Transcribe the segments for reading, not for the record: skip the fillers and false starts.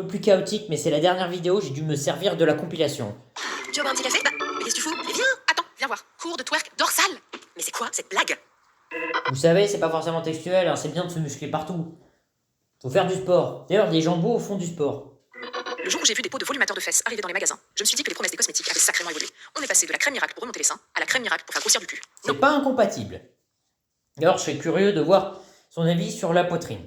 peu plus chaotique, mais c'est la dernière vidéo, j'ai dû me servir de la compilation. Tu veux boire un petit café? Bah, mais qu'est-ce que tu fous? Mais viens, attends, viens voir. Cours de twerk dorsal. Mais c'est quoi cette blague? Vous savez, c'est pas forcément textuel, hein, c'est bien de se muscler partout. Faut faire du sport. D'ailleurs, les gens beaux font du sport. Le jour où j'ai vu des pots de volumateurs de fesses arriver dans les magasins, je me suis dit que les promesses des cosmétiques avaient sacrément évolué. On est passé de la crème miracle pour remonter les seins à la crème miracle pour faire grossir du cul. C'est pas incompatible. Alors, je serais curieux de voir son avis sur la poitrine.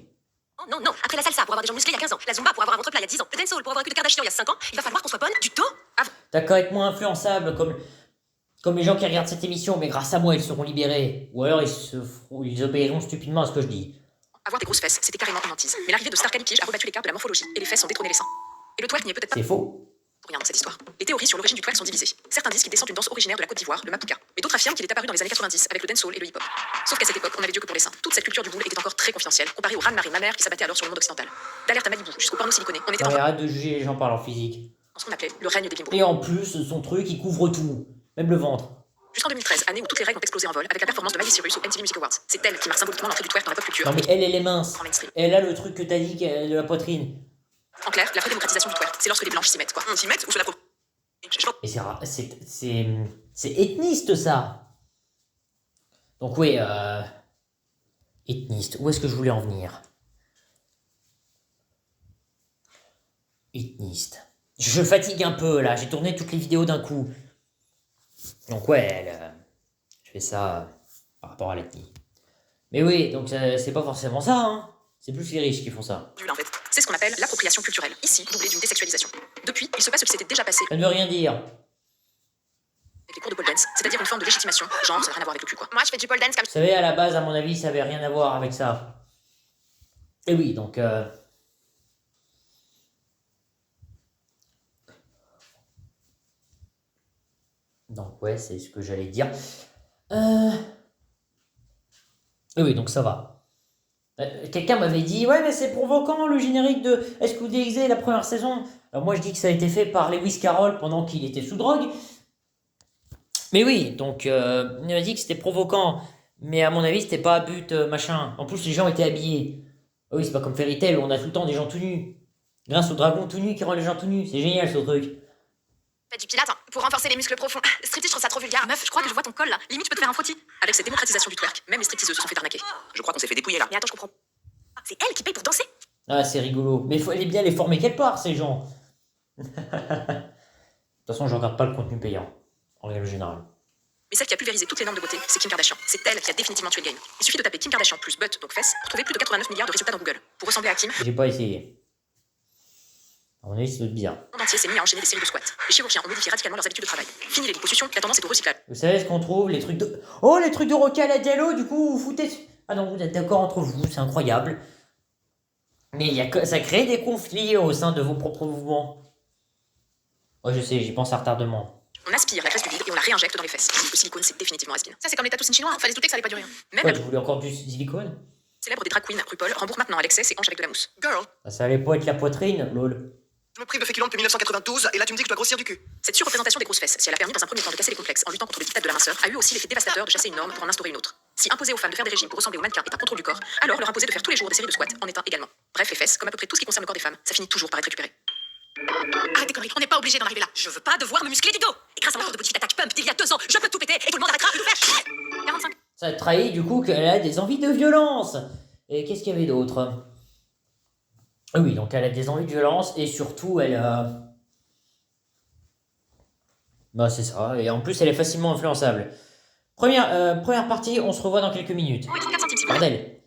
Oh non, non, après la salsa pour avoir des jambes musclées il y a 15 ans, la zumba pour avoir un ventre plat il y a 10 ans, le dancehall pour avoir un cul de Kardashian il y a 5 ans, il va falloir qu'on soit bonne du dos avant. D'accord, être moins influençable comme les gens qui regardent cette émission, mais grâce à moi, ils seront libérés. Ou alors ils obéiront stupidement à ce que je dis. Avoir des grosses fesses, c'était carrément une hantise. Mais l'arrivée de Star Calipiège a rebattu les cartes de la morphologie et les fesses ont détrôné les seins. Et le twerk n'y est peut-être pas C'est faux. pour rien dans cette histoire. Les théories sur l'origine du twerk sont divisées. Certains disent qu'il descend d'une danse originaire de la Côte d'Ivoire, le mapuka. Mais d'autres affirment qu'il est apparu dans les années 90 avec le dancehall et le hip-hop. Sauf qu'à cette époque, on avait Dieu que pour les seins. Toute cette culture du boule était encore très confidentielle, comparée au raz-de-marée mammaire qui s'abattait alors sur le monde occidental. D'Alerte à Malibu jusqu'au porno siliconé, on était Non, dans mais arrête de juger les gens par leur physique. ce qu'on appelait le règne des bimbos. Et en plus, son truc, il couvre tout. Même le ventre. Jusqu'en 2013, année où toutes les règles ont explosé en vol avec la performance de Miley Cyrus au MTV Music Awards. C'est elle qui marque symboliquement l'entrée du twerk dans la pop culture. Non, mais elle est mince. En mainstream. Elle a le truc que t'as dit de la poitrine. En clair, la vraie démocratisation du twerk, c'est lorsque les blanches s'y mettent, quoi. S'y mettent ou se la Et c'est ethniste, ça. Donc, oui, ethniste. Où est-ce que je voulais en venir? Ethniste. Je fatigue un peu, là. J'ai tourné toutes les vidéos d'un coup. Donc, ouais, je fais ça par rapport à l'ethnie. Mais oui, donc c'est pas forcément ça, hein. C'est plus les riches qui font ça. en fait. C'est ce qu'on appelle l'appropriation culturelle, ici doublée d'une désexualisation. Depuis, il se passe ce qui s'était déjà passé Ça ne veut rien dire. avec les cours de pole dance, c'est-à-dire une forme de légitimation. Genre, ça n'a rien à voir avec le cul, quoi. Moi, je fais du pole dance comme Vous savez, à la base, à mon avis, ça avait rien à voir avec ça. Et oui, donc... Donc, ouais, c'est ce que j'allais dire. Et oui, donc ça va. Quelqu'un m'avait dit, ouais, mais c'est provoquant le générique de SQDXD, la première saison. Alors moi, je dis que ça a été fait par Lewis Carroll pendant qu'il était sous drogue. Mais oui, donc il m'a dit que c'était provoquant. Mais à mon avis, c'était pas à but machin. En plus, les gens étaient habillés. Ah oui, c'est pas comme Fairy Tail où on a tout le temps des gens tout nus. Grâce au dragon tout nu qui rend les gens tout nus. C'est génial ce truc. Faites du pilate, hein, pour renforcer les muscles profonds. Striptease, je trouve ça trop vulgaire. Meuf, je crois que je vois ton col là. Limite, je peux te faire un frottis. Avec cette démocratisation du twerk, même les stripteaseuses se sont fait arnaquer. Je crois qu'on s'est fait dépouiller là. Mais attends, je comprends. C'est elle qui paye pour danser? Ah, c'est rigolo. Mais il faut aller bien les former quelque part, ces gens. De toute façon, je regarde pas le contenu payant, en règle générale. Mais celle qui a pulvérisé toutes les normes de beauté, c'est Kim Kardashian. C'est elle qui a définitivement tué le game. Il suffit de taper Kim Kardashian plus butt, donc fesses, pour trouver plus de 89 milliards de résultats dans Google. Pour ressembler à Kim, J'ai pas essayé. À mon avis, c'est bizarre. le monde entier s'est mis à enchaîner des séries de squats. Les chirurgiens ont modifié radicalement leurs habitudes de travail. Fini les liposuctions, la tendance est au recyclage. Vous savez ce qu'on trouve? Les trucs de... Oh, les trucs de Rocky à la Diallo, du coup, vous foutez... Ah non, vous êtes d'accord entre vous, c'est incroyable. Mais ça crée des conflits au sein de vos propres mouvements. Ouais, je sais, j'y pense à retardement. On aspire la graisse du bide et on la réinjecte dans les fesses. Le silicone, c'est définitivement aspine. Ça, c'est comme les tatous chinois, fallait se douter que ça allait pas durer. Même Ouais, la tu voulais encore du silicone? célèbre des drag queens, RuPaul, rembourse maintenant à l'excès ses hanches avec de la mousse. Girl, Ah, ça allait pas être la poitrine, lol. Je me prive de féculents depuis 1992 et là tu me dis que je dois grossir du cul. cette surreprésentation des grosses fesses, si elle a permis dans un premier temps de casser les complexes en luttant contre le diktat de la minceur, a eu aussi l'effet dévastateur de chasser une norme pour en instaurer une autre. Si imposer aux femmes de faire des régimes pour ressembler aux mannequins est un contrôle du corps, alors leur imposer de faire tous les jours des séries de squats en est un également. Bref, les fesses, comme à peu près tout ce qui concerne le corps des femmes, ça finit toujours par être récupéré. Arrête tes conneries, on n'est pas obligé d'en arriver là. Je veux pas devoir me muscler du dos. Et grâce à mon cours de body fit attack pump d'il y a 2 ans, je peux tout péter et tout le monde arrêtera de nous faire chier. 45. Ça trahit du coup qu'elle a des envies de violence. Et qu'est-ce qu'il y avait d'autre? Ah oui, donc elle a des envies de violence et surtout elle a... Bah c'est ça, et en plus elle est facilement influençable. Première partie, on se revoit dans quelques minutes. Oui, 4 centimes, s'il vous plaît. Bordel.